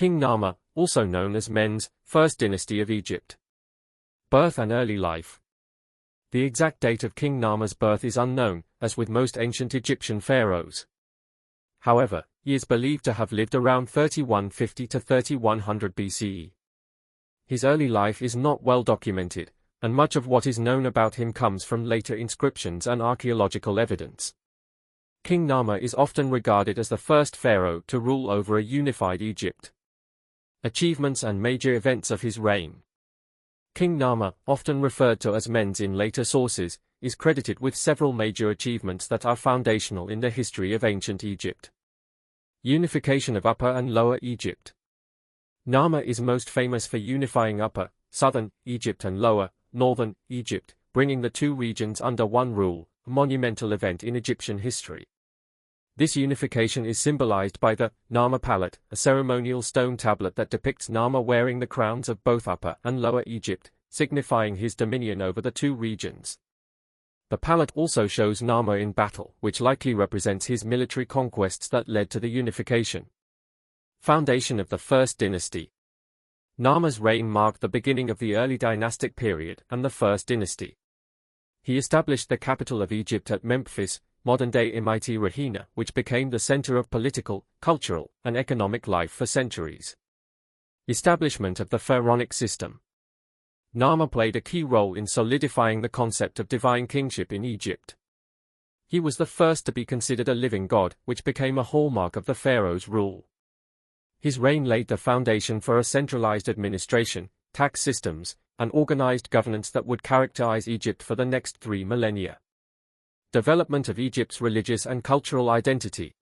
King Narmer, also known as Men's, First Dynasty of Egypt. Birth and early life. The exact date of King Narmer's birth is unknown, as with most ancient Egyptian pharaohs. However, he is believed to have lived around 3150 to 3100 BCE. His early life is not well documented, and much of what is known about him comes from later inscriptions and archaeological evidence. King Narmer is often regarded as the first pharaoh to rule over a unified Egypt. Achievements and major events of his reign. King Narmer, often referred to as Men's in later sources, is credited with several major achievements that are foundational in the history of ancient Egypt. Unification of Upper and Lower Egypt. Narmer is most famous for unifying Upper, Southern, Egypt and Lower, Northern, Egypt, bringing the two regions under one rule, a monumental event in Egyptian history. This unification is symbolized by the Narmer palette, a ceremonial stone tablet that depicts Narmer wearing the crowns of both Upper and Lower Egypt, signifying his dominion over the two regions. The palette also shows Narmer in battle, which likely represents his military conquests that led to the unification. Foundation of the First Dynasty. Narmer's reign marked the beginning of the early dynastic period and the First Dynasty. He established the capital of Egypt at Memphis, modern-day Imit-Rahina, which became the center of political, cultural, and economic life for centuries. Establishment of the pharaonic system. Narmer played a key role in solidifying the concept of divine kingship in Egypt. He was the first to be considered a living god, which became a hallmark of the pharaoh's rule. His reign laid the foundation for a centralized administration, tax systems, and organized governance that would characterize Egypt for the next 3 millennia. Development of Egypt's religious and cultural identity.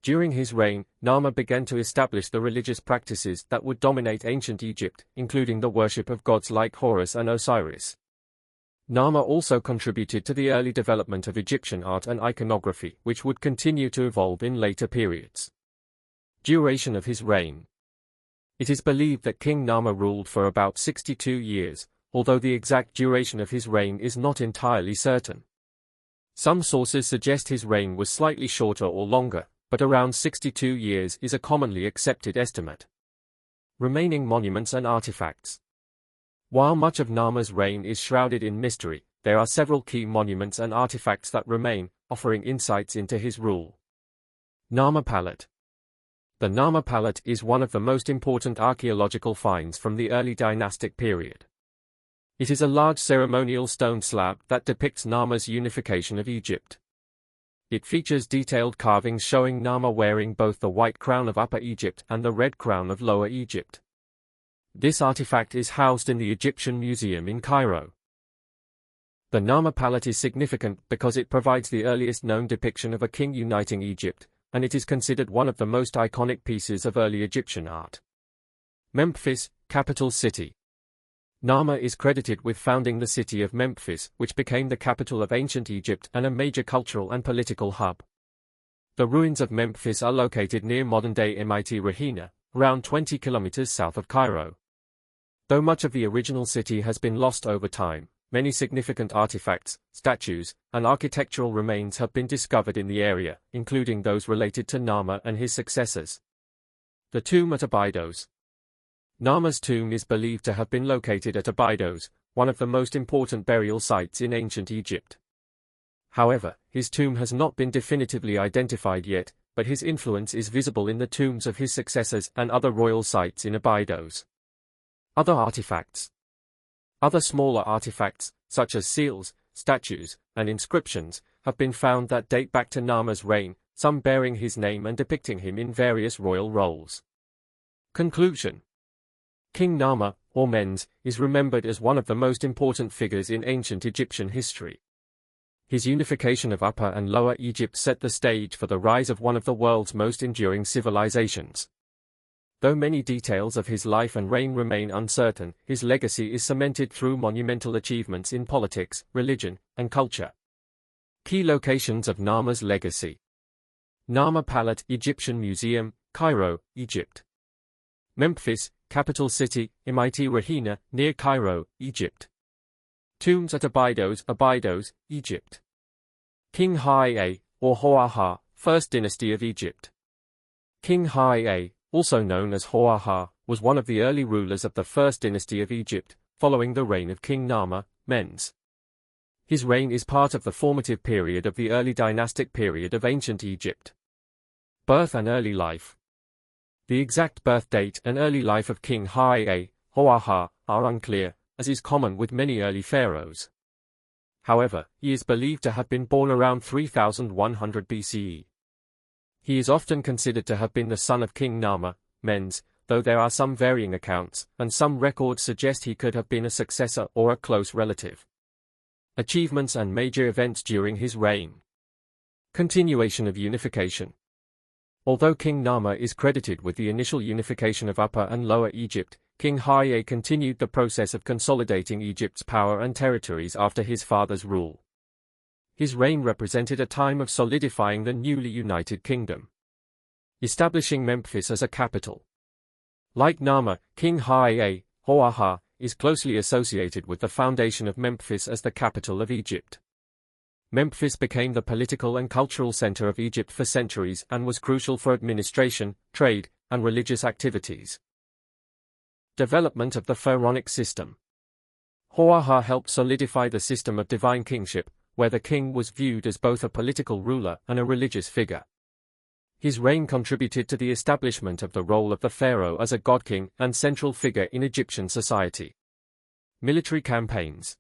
During his reign, Narmer began to establish the religious practices that would dominate ancient Egypt, including the worship of gods like Horus and Osiris. Narmer also contributed to the early development of Egyptian art and iconography, which would continue to evolve in later periods. Duration of his reign. It is believed that King Narmer ruled for about 62 years, although the exact duration of his reign is not entirely certain. Some sources suggest his reign was slightly shorter or longer, but around 62 years is a commonly accepted estimate. Remaining monuments and artifacts. While much of Narmer's reign is shrouded in mystery, there are several key monuments and artifacts that remain, offering insights into his rule. Narmer Palette. The Narmer palette is one of the most important archaeological finds from the early dynastic period. It is a large ceremonial stone slab that depicts Narmer's unification of Egypt. It features detailed carvings showing Narmer wearing both the white crown of Upper Egypt and the red crown of Lower Egypt. This artifact is housed in the Egyptian Museum in Cairo. The Narmer palette is significant because it provides the earliest known depiction of a king uniting Egypt, and it is considered one of the most iconic pieces of early Egyptian art. Memphis, capital city. Narmer is credited with founding the city of Memphis, which became the capital of ancient Egypt and a major cultural and political hub. The ruins of Memphis are located near modern-day Imit-Rahina, around 20 kilometers south of Cairo. Though much of the original city has been lost over time, many significant artifacts, statues, and architectural remains have been discovered in the area, including those related to Narmer and his successors. The tomb at Abydos. Narmer's tomb is believed to have been located at Abydos, one of the most important burial sites in ancient Egypt. However, his tomb has not been definitively identified yet, but his influence is visible in the tombs of his successors and other royal sites in Abydos. Other artifacts. Other smaller artifacts, such as seals, statues, and inscriptions, have been found that date back to Narmer's reign, some bearing his name and depicting him in various royal roles. Conclusion. King Narmer, or Men's, is remembered as one of the most important figures in ancient Egyptian history. His unification of Upper and Lower Egypt set the stage for the rise of one of the world's most enduring civilizations. Though many details of his life and reign remain uncertain, his legacy is cemented through monumental achievements in politics, religion, and culture. Key locations of Narmer's legacy. Narmer Palette, Egyptian Museum, Cairo, Egypt. Memphis, capital city, Imit-Rahina, near Cairo, Egypt. Tombs at Abydos, Abydos, Egypt. King Ha-A, or Ho-Aha, First Dynasty of Egypt. King Ha-A, also known as Hoarha, was one of the early rulers of the First Dynasty of Egypt, following the reign of King Narmer, Mens. His reign is part of the formative period of the early dynastic period of ancient Egypt. Birth and early life. The exact birth date and early life of King Hoarha are unclear, as is common with many early pharaohs. However, he is believed to have been born around 3100 BCE. He is often considered to have been the son of King Narmer, Mens, though there are some varying accounts, and some records suggest he could have been a successor or a close relative. Achievements and major events during his reign. Continuation of unification. Although King Narmer is credited with the initial unification of Upper and Lower Egypt, King Haye continued the process of consolidating Egypt's power and territories after his father's rule. His reign represented a time of solidifying the newly united kingdom, establishing Memphis as a capital. Like Narmer, King Hoarha is closely associated with the foundation of Memphis as the capital of Egypt. Memphis became the political and cultural center of Egypt for centuries and was crucial for administration, trade, and religious activities. Development of the pharaonic system. Hoarha helped solidify the system of divine kingship, where the king was viewed as both a political ruler and a religious figure. His reign contributed to the establishment of the role of the pharaoh as a god-king and central figure in Egyptian society. Military campaigns.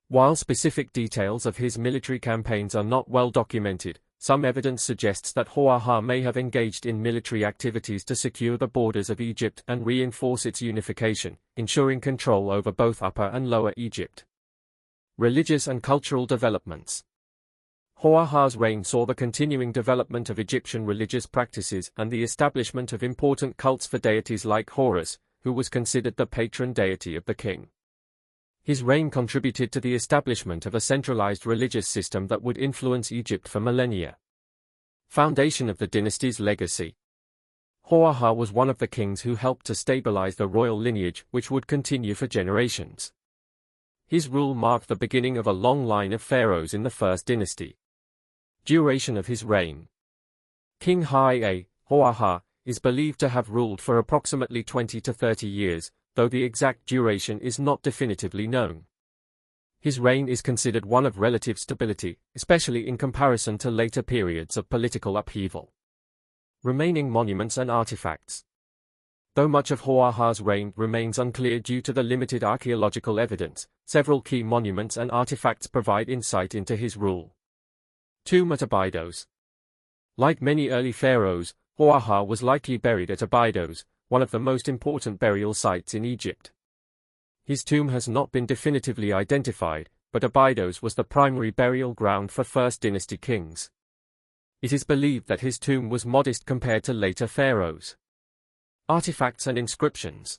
While specific details of his military campaigns are not well documented, some evidence suggests that Hoarha may have engaged in military activities to secure the borders of Egypt and reinforce its unification, ensuring control over both Upper and Lower Egypt. Religious and cultural developments. Hoarha's reign saw the continuing development of Egyptian religious practices and the establishment of important cults for deities like Horus, who was considered the patron deity of the king. His reign contributed to the establishment of a centralized religious system that would influence Egypt for millennia. Foundation of the dynasty's legacy. Hoarha was one of the kings who helped to stabilize the royal lineage, which would continue for generations. His rule marked the beginning of a long line of pharaohs in the First Dynasty. Duration of his reign. King Hoarha is believed to have ruled for approximately 20 to 30 years, though the exact duration is not definitively known. His reign is considered one of relative stability, especially in comparison to later periods of political upheaval. Remaining monuments and artifacts. Though much of Hoarha's reign remains unclear due to the limited archaeological evidence, several key monuments and artifacts provide insight into his rule. Tomb at Abydos. Like many early pharaohs, Hoarha was likely buried at Abydos, one of the most important burial sites in Egypt. His tomb has not been definitively identified, but Abydos was the primary burial ground for First Dynasty kings. It is believed that his tomb was modest compared to later pharaohs. Artifacts and inscriptions.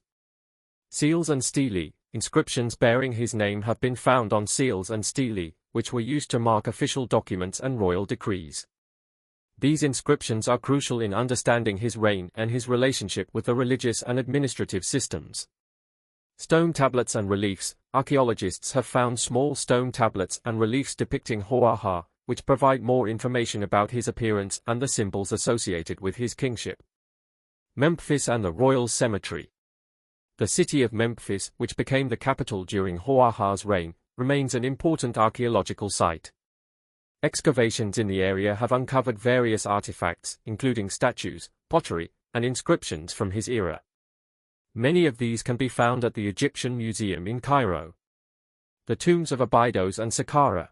Seals and stelae. Inscriptions bearing his name have been found on seals and stelae, which were used to mark official documents and royal decrees. These inscriptions are crucial in understanding his reign and his relationship with the religious and administrative systems. Stone tablets and reliefs. Archaeologists have found small stone tablets and reliefs depicting Hoarha, which provide more information about his appearance and the symbols associated with his kingship. Memphis and the Royal Cemetery. The city of Memphis, which became the capital during Hoarha's reign, remains an important archaeological site. Excavations in the area have uncovered various artifacts, including statues, pottery, and inscriptions from his era. Many of these can be found at the Egyptian Museum in Cairo. The tombs of Abydos and Saqqara.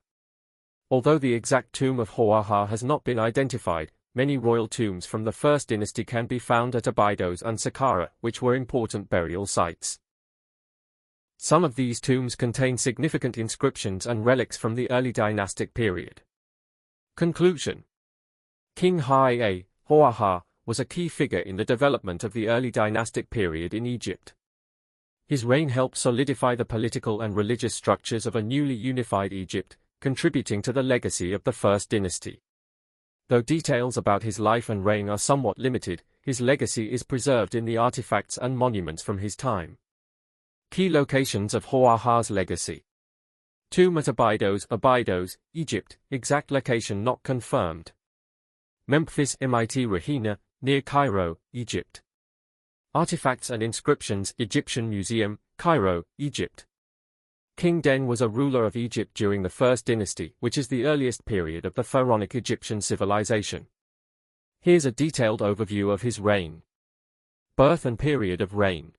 Although the exact tomb of Hoarha has not been identified, many royal tombs from the First Dynasty can be found at Abydos and Saqqara, which were important burial sites. Some of these tombs contain significant inscriptions and relics from the early dynastic period. Conclusion. King Hoarha was a key figure in the development of the early dynastic period in Egypt. His reign helped solidify the political and religious structures of a newly unified Egypt, contributing to the legacy of the First Dynasty. Though details about his life and reign are somewhat limited, his legacy is preserved in the artifacts and monuments from his time. Key locations of Hoarha's legacy. Tomb at Abydos, Egypt, exact location not confirmed. Memphis Mit Rahina, near Cairo, Egypt. Artifacts and Inscriptions, Egyptian Museum, Cairo, Egypt. King Den was a ruler of Egypt during the First Dynasty, which is the earliest period of the pharaonic Egyptian civilization. Here's a detailed overview of his reign. Birth and period of reign.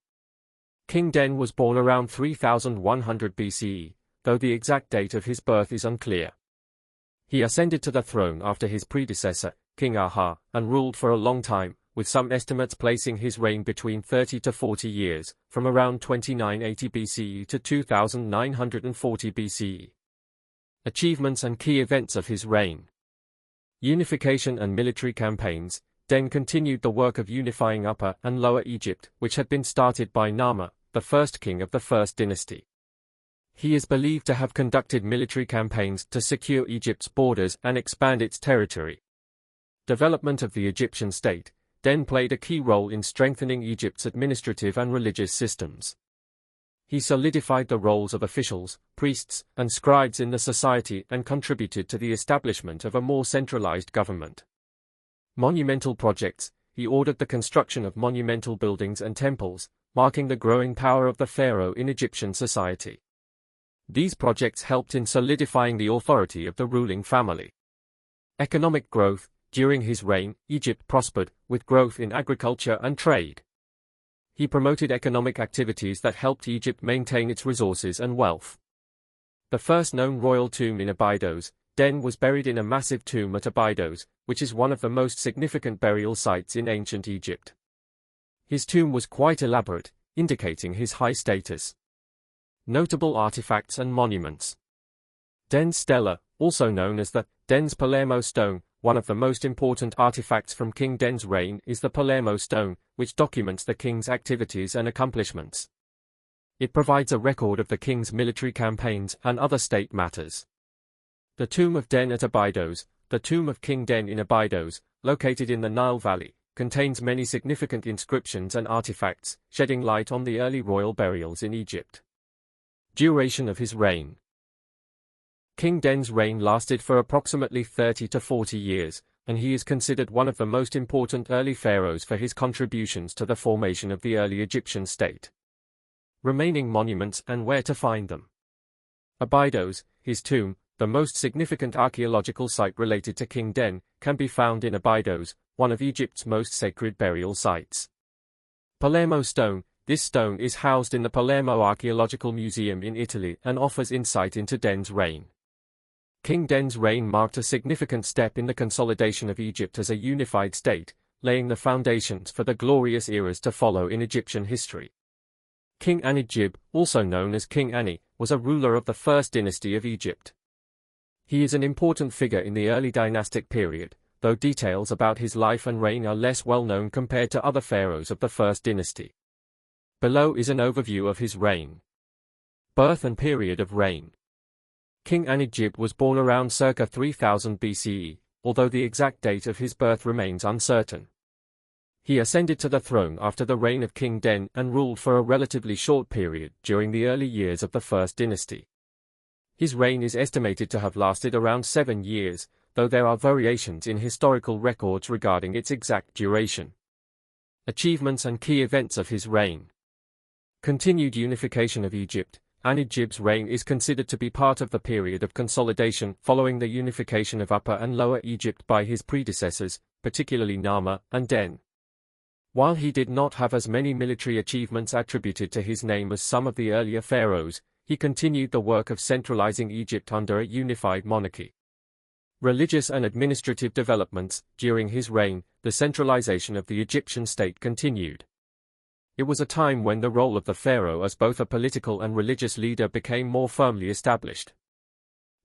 King Den was born around 3100 BCE, though the exact date of his birth is unclear. He ascended to the throne after his predecessor, King Aha, and ruled for a long time, with some estimates placing his reign between 30 to 40 years, from around 2980 BCE to 2940 BCE. Achievements and key events of his reign. Unification and military campaigns. Den continued the work of unifying Upper and Lower Egypt, which had been started by Narmer, the first king of the First Dynasty. He is believed to have conducted military campaigns to secure Egypt's borders and expand its territory. Development of the Egyptian state. Den played a key role in strengthening Egypt's administrative and religious systems. He solidified the roles of officials, priests, and scribes in the society and contributed to the establishment of a more centralized government. Monumental projects. He ordered the construction of monumental buildings and temples, marking the growing power of the pharaoh in Egyptian society. These projects helped in solidifying the authority of the ruling family. Economic growth. During his reign, Egypt prospered, with growth in agriculture and trade. He promoted economic activities that helped Egypt maintain its resources and wealth. The first known royal tomb in Abydos. Den was buried in a massive tomb at Abydos, which is one of the most significant burial sites in ancient Egypt. His tomb was quite elaborate, indicating his high status. Notable artifacts and monuments. Den's Stela, also known as the Den's Palermo stone. One of the most important artifacts from King Den's reign is the Palermo stone, which documents the king's activities and accomplishments. It provides a record of the king's military campaigns and other state matters. The Tomb of Den at Abydos. The tomb of King Den in Abydos, located in the Nile Valley, contains many significant inscriptions and artifacts, shedding light on the early royal burials in Egypt. Duration of his reign. King Den's reign lasted for approximately 30 to 40 years, and he is considered one of the most important early pharaohs for his contributions to the formation of the early Egyptian state. Remaining monuments and where to find them. Abydos, his tomb, the most significant archaeological site related to King Den, can be found in Abydos, one of Egypt's most sacred burial sites. Palermo stone. This stone is housed in the Palermo Archaeological Museum in Italy and offers insight into Den's reign. King Den's reign marked a significant step in the consolidation of Egypt as a unified state, laying the foundations for the glorious eras to follow in Egyptian history. King Ani-Jib, also known as King Ani, was a ruler of the First Dynasty of Egypt. He is an important figure in the early dynastic period, though details about his life and reign are less well known compared to other pharaohs of the First Dynasty. Below is an overview of his reign. Birth and period of reign. King Ani-Jib was born around circa 3000 BCE, although the exact date of his birth remains uncertain. He ascended to the throne after the reign of King Den and ruled for a relatively short period during the early years of the First Dynasty. His reign is estimated to have lasted around 7 years, though there are variations in historical records regarding its exact duration. Achievements and key events of his reign. Continued unification of Egypt. Ani-Jib's reign is considered to be part of the period of consolidation following the unification of Upper and Lower Egypt by his predecessors, particularly Narmer and Den. While he did not have as many military achievements attributed to his name as some of the earlier pharaohs, he continued the work of centralizing Egypt under a unified monarchy. Religious and administrative developments. During his reign, the centralization of the Egyptian state continued. It was a time when the role of the pharaoh as both a political and religious leader became more firmly established.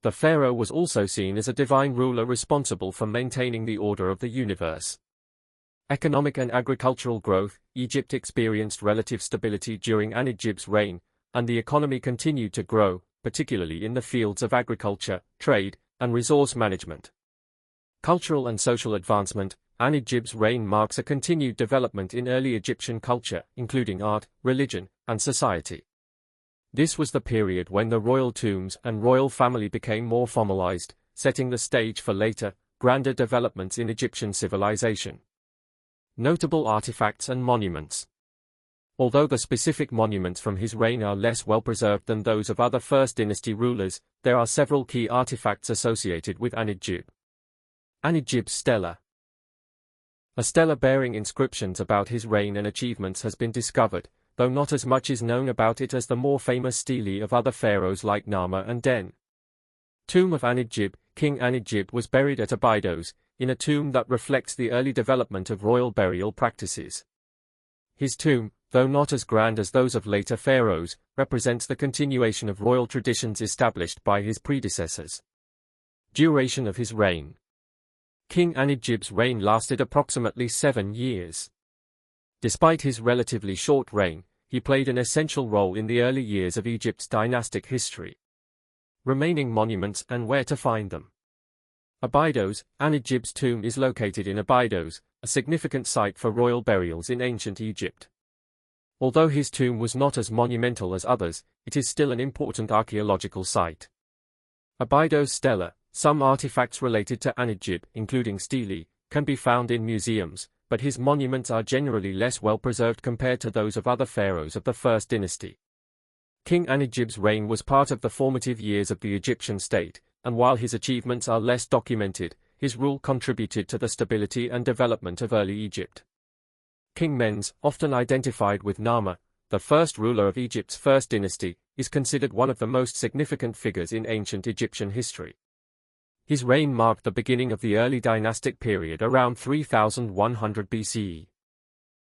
The pharaoh was also seen as a divine ruler responsible for maintaining the order of the universe. Economic and agricultural growth. Egypt experienced relative stability during Ani-Jib's reign, and the economy continued to grow, particularly in the fields of agriculture, trade, and resource management. Cultural and social advancement. Ani-Jib's reign marks a continued development in early Egyptian culture, including art, religion, and society. This was the period when the royal tombs and royal family became more formalized, setting the stage for later, grander developments in Egyptian civilization. Notable artifacts and monuments. Although the specific monuments from his reign are less well preserved than those of other First Dynasty rulers, there are several key artifacts associated with Anidjib. Anidjib's stela. A stela bearing inscriptions about his reign and achievements has been discovered, though not as much is known about it as the more famous stelae of other pharaohs like Narmer and Den. Tomb of Anidjib. King Anidjib was buried at Abydos, in a tomb that reflects the early development of royal burial practices. His tomb, though not as grand as those of later pharaohs, represents the continuation of royal traditions established by his predecessors. Duration of his reign. King Anidjib's reign lasted approximately 7 years. Despite his relatively short reign, he played an essential role in the early years of Egypt's dynastic history. Remaining monuments and where to find them. Abydos. Anidjib's tomb is located in Abydos, a significant site for royal burials in ancient Egypt. Although his tomb was not as monumental as others, it is still an important archaeological site. Abydos stela. Some artifacts related to Anidjib, including stelae, can be found in museums, but his monuments are generally less well preserved compared to those of other pharaohs of the First Dynasty. King Anidjib's reign was part of the formative years of the Egyptian state, and while his achievements are less documented, his rule contributed to the stability and development of early Egypt. King Mens, often identified with Narmer, the first ruler of Egypt's First Dynasty, is considered one of the most significant figures in ancient Egyptian history. His reign marked the beginning of the early dynastic period around 3100 BCE.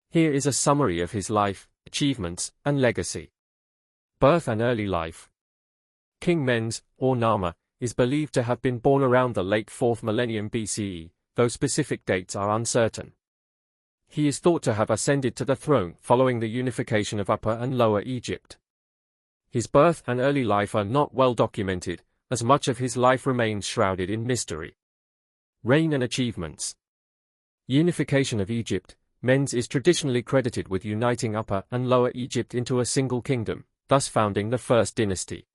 Here is a summary of his life, achievements, and legacy. Birth and early life. King Mens, or Narmer, is believed to have been born around the late 4th millennium BCE, though specific dates are uncertain. He is thought to have ascended to the throne following the unification of Upper and Lower Egypt. His birth and early life are not well documented, as much of his life remains shrouded in mystery. Reign and achievements. Unification of Egypt. Mens is traditionally credited with uniting Upper and Lower Egypt into a single kingdom, thus founding the First Dynasty.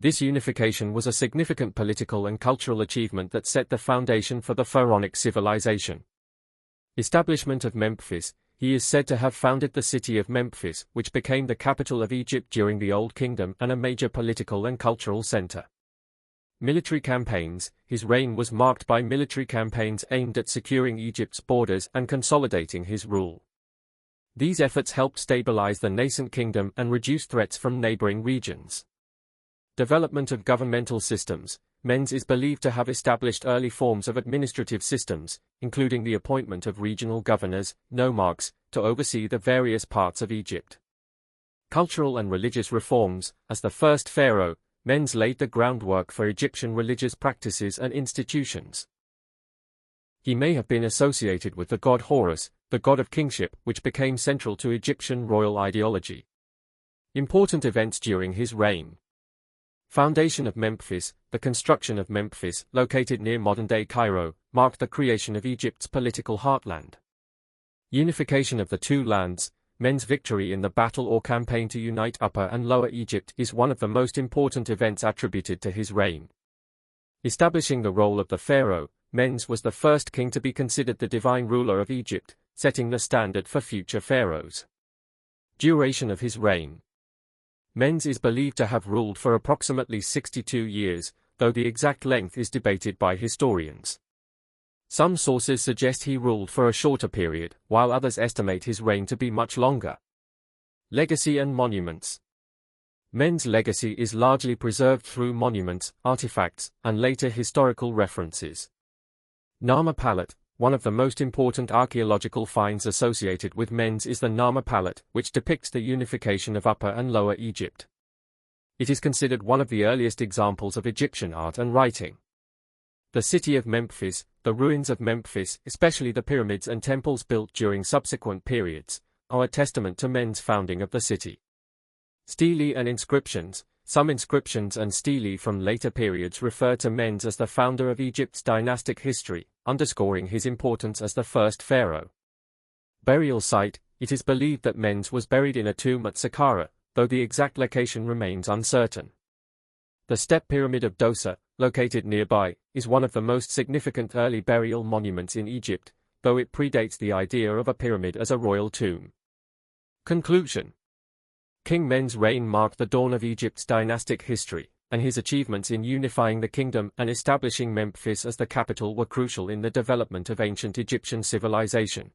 This unification was a significant political and cultural achievement that set the foundation for the pharaonic civilization. Establishment of Memphis. He is said to have founded the city of Memphis, which became the capital of Egypt during the Old Kingdom and a major political and cultural center. Military campaigns. His reign was marked by military campaigns aimed at securing Egypt's borders and consolidating his rule. These efforts helped stabilize the nascent kingdom and reduce threats from neighboring regions. Development of governmental systems. Mens is believed to have established early forms of administrative systems, including the appointment of regional governors, nomarchs, to oversee the various parts of Egypt. Cultural and religious reforms. As the first pharaoh, Mens laid the groundwork for Egyptian religious practices and institutions. He may have been associated with the god Horus, the god of kingship, which became central to Egyptian royal ideology. Important events during his reign. Foundation of Memphis. The construction of Memphis, located near modern-day Cairo, marked the creation of Egypt's political heartland. Unification of the two lands. Mens' victory in the battle or campaign to unite Upper and Lower Egypt is one of the most important events attributed to his reign. Establishing the role of the pharaoh, Mens was the first king to be considered the divine ruler of Egypt, setting the standard for future pharaohs. Duration of his reign. Mens is believed to have ruled for approximately 62 years, though the exact length is debated by historians. Some sources suggest he ruled for a shorter period, while others estimate his reign to be much longer. Legacy and monuments. Mens' legacy is largely preserved through monuments, artifacts, and later historical references. Narmer Palette. One of the most important archaeological finds associated with Mens is the Narmer Palette, which depicts the unification of Upper and Lower Egypt. It is considered one of the earliest examples of Egyptian art and writing. The city of Memphis. The ruins of Memphis, especially the pyramids and temples built during subsequent periods, are a testament to Mens' founding of the city. Stelae and inscriptions. Some inscriptions and stelae from later periods refer to Mens as the founder of Egypt's dynastic history, underscoring his importance as the first pharaoh. Burial site. It is believed that Mens was buried in a tomb at Saqqara, though the exact location remains uncertain. The Step Pyramid of Djoser, located nearby, is one of the most significant early burial monuments in Egypt, though it predates the idea of a pyramid as a royal tomb. Conclusion. King Men's reign marked the dawn of Egypt's dynastic history, and his achievements in unifying the kingdom and establishing Memphis as the capital were crucial in the development of ancient Egyptian civilization.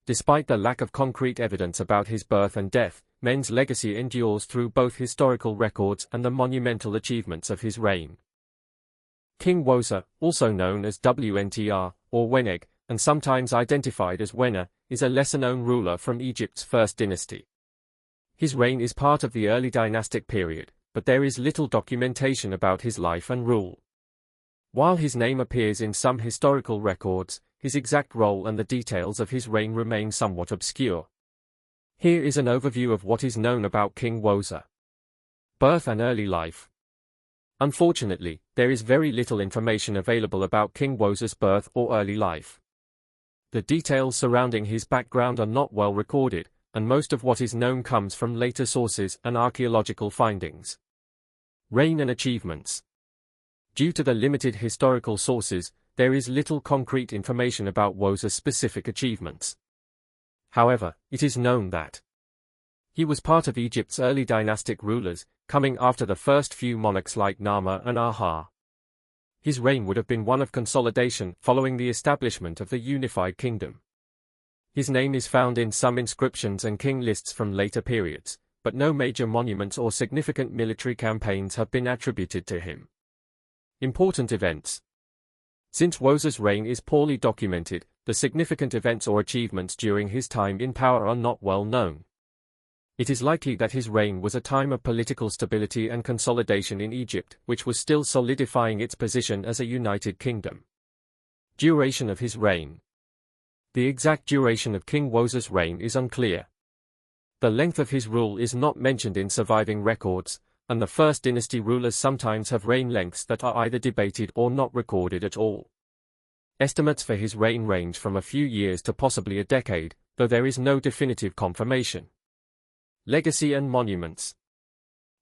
Despite the lack of concrete evidence about his birth and death, Men's legacy endures through both historical records and the monumental achievements of his reign. King Wosa, also known as Wntr, or Weneg, and sometimes identified as Wena, is a lesser-known ruler from Egypt's First Dynasty. His reign is part of the early dynastic period, but there is little documentation about his life and rule. While his name appears in some historical records, his exact role and the details of his reign remain somewhat obscure. Here is an overview of what is known about King Wosa. Birth and early life. Unfortunately, there is very little information available about King Wosa's birth or early life. The details surrounding his background are not well recorded, and most of what is known comes from later sources and archaeological findings. Reign and achievements. Due to the limited historical sources, there is little concrete information about Wosa's specific achievements. However, it is known that he was part of Egypt's early dynastic rulers, coming after the first few monarchs like Narmer and Aha. His reign would have been one of consolidation following the establishment of the unified kingdom. His name is found in some inscriptions and king lists from later periods, but no major monuments or significant military campaigns have been attributed to him. Important events. Since Wosa's reign is poorly documented, the significant events or achievements during his time in power are not well known. It is likely that his reign was a time of political stability and consolidation in Egypt, which was still solidifying its position as a united kingdom. Duration of his reign. The exact duration of King Wosa's reign is unclear. The length of his rule is not mentioned in surviving records, and the First Dynasty rulers sometimes have reign lengths that are either debated or not recorded at all. Estimates for his reign range from a few years to possibly a decade, though there is no definitive confirmation. Legacy and monuments.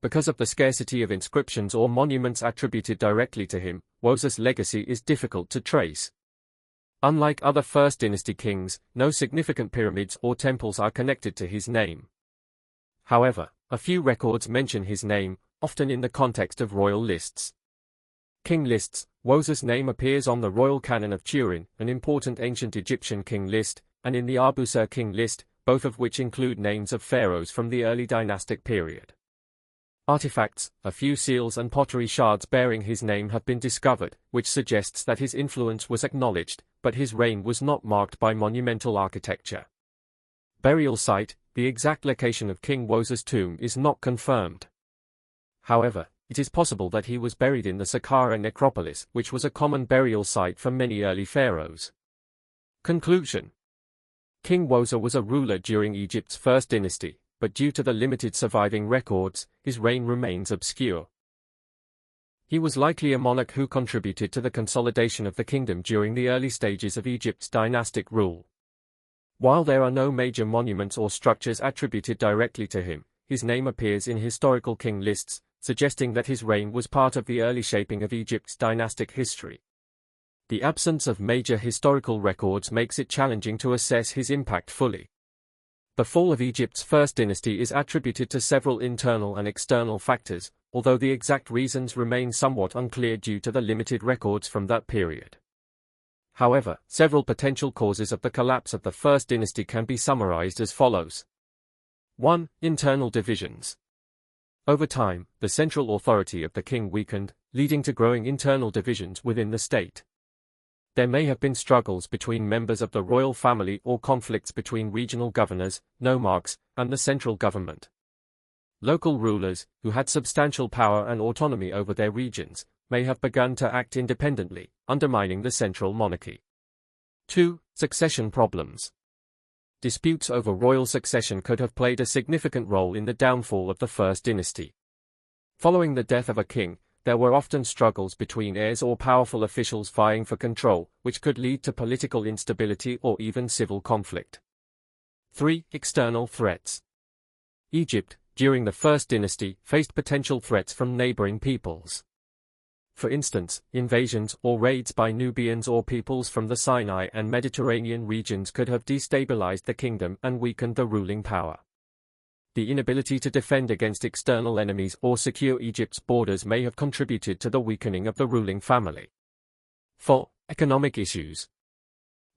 Because of the scarcity of inscriptions or monuments attributed directly to him, Wosa's legacy is difficult to trace. Unlike other First Dynasty kings, no significant pyramids or temples are connected to his name. However, a few records mention his name, often in the context of royal lists. King lists. Wosa's name appears on the Royal Canon of Turin, an important ancient Egyptian king list, and in the Arbusir king list, both of which include names of pharaohs from the early dynastic period. Artifacts. A few seals and pottery shards bearing his name have been discovered, which suggests that his influence was acknowledged, but his reign was not marked by monumental architecture. Burial site. The exact location of King Wosa's tomb is not confirmed. However, it is possible that he was buried in the Saqqara necropolis, which was a common burial site for many early pharaohs. Conclusion. King Wosa was a ruler during Egypt's First Dynasty, but due to the limited surviving records, his reign remains obscure. He was likely a monarch who contributed to the consolidation of the kingdom during the early stages of Egypt's dynastic rule. While there are no major monuments or structures attributed directly to him, his name appears in historical king lists, suggesting that his reign was part of the early shaping of Egypt's dynastic history. The absence of major historical records makes it challenging to assess his impact fully. The fall of Egypt's First Dynasty is attributed to several internal and external factors, although the exact reasons remain somewhat unclear due to the limited records from that period. However, several potential causes of the collapse of the First Dynasty can be summarized as follows. 1. Internal divisions. Over time, the central authority of the king weakened, leading to growing internal divisions within the state. There may have been struggles between members of the royal family or conflicts between regional governors, nomarchs, and the central government. Local rulers, who had substantial power and autonomy over their regions, may have begun to act independently, undermining the central monarchy. 2. Succession problems. Disputes over royal succession could have played a significant role in the downfall of the First Dynasty. Following the death of a king, there were often struggles between heirs or powerful officials vying for control, which could lead to political instability or even civil conflict. 3. External threats. Egypt, during the First Dynasty, faced potential threats from neighboring peoples. For instance, invasions or raids by Nubians or peoples from the Sinai and Mediterranean regions could have destabilized the kingdom and weakened the ruling power. The inability to defend against external enemies or secure Egypt's borders may have contributed to the weakening of the ruling family. 4. Economic issues.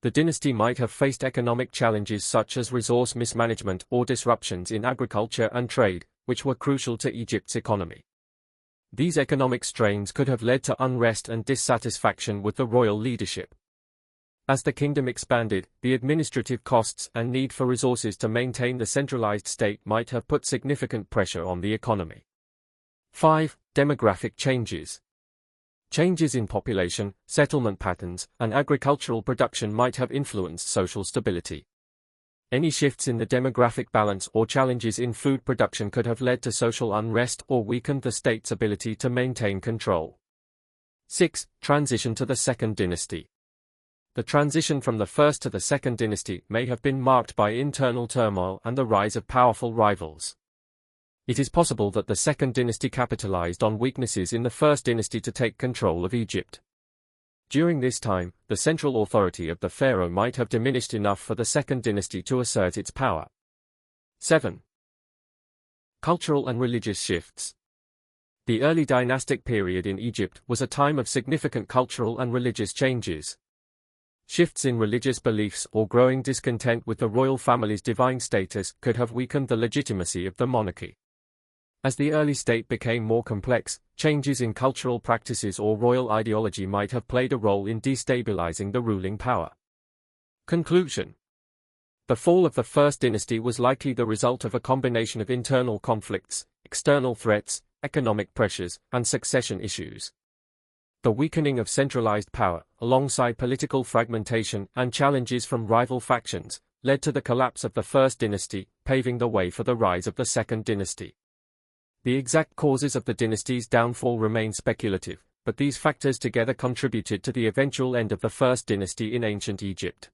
The dynasty might have faced economic challenges such as resource mismanagement or disruptions in agriculture and trade, which were crucial to Egypt's economy. These economic strains could have led to unrest and dissatisfaction with the royal leadership. As the kingdom expanded, the administrative costs and need for resources to maintain the centralized state might have put significant pressure on the economy. 5. Demographic changes. Changes in population, settlement patterns, and agricultural production might have influenced social stability. Any shifts in the demographic balance or challenges in food production could have led to social unrest or weakened the state's ability to maintain control. 6. Transition to the Second Dynasty. The transition from the First to the Second Dynasty may have been marked by internal turmoil and the rise of powerful rivals. It is possible that the Second Dynasty capitalized on weaknesses in the First Dynasty to take control of Egypt. During this time, the central authority of the pharaoh might have diminished enough for the Second Dynasty to assert its power. 7. Cultural and religious shifts. The early dynastic period in Egypt was a time of significant cultural and religious changes. Shifts in religious beliefs or growing discontent with the royal family's divine status could have weakened the legitimacy of the monarchy. As the early state became more complex, changes in cultural practices or royal ideology might have played a role in destabilizing the ruling power. Conclusion. The fall of the First Dynasty was likely the result of a combination of internal conflicts, external threats, economic pressures, and succession issues. The weakening of centralized power, alongside political fragmentation and challenges from rival factions, led to the collapse of the First Dynasty, paving the way for the rise of the Second Dynasty. The exact causes of the dynasty's downfall remain speculative, but these factors together contributed to the eventual end of the First Dynasty in ancient Egypt.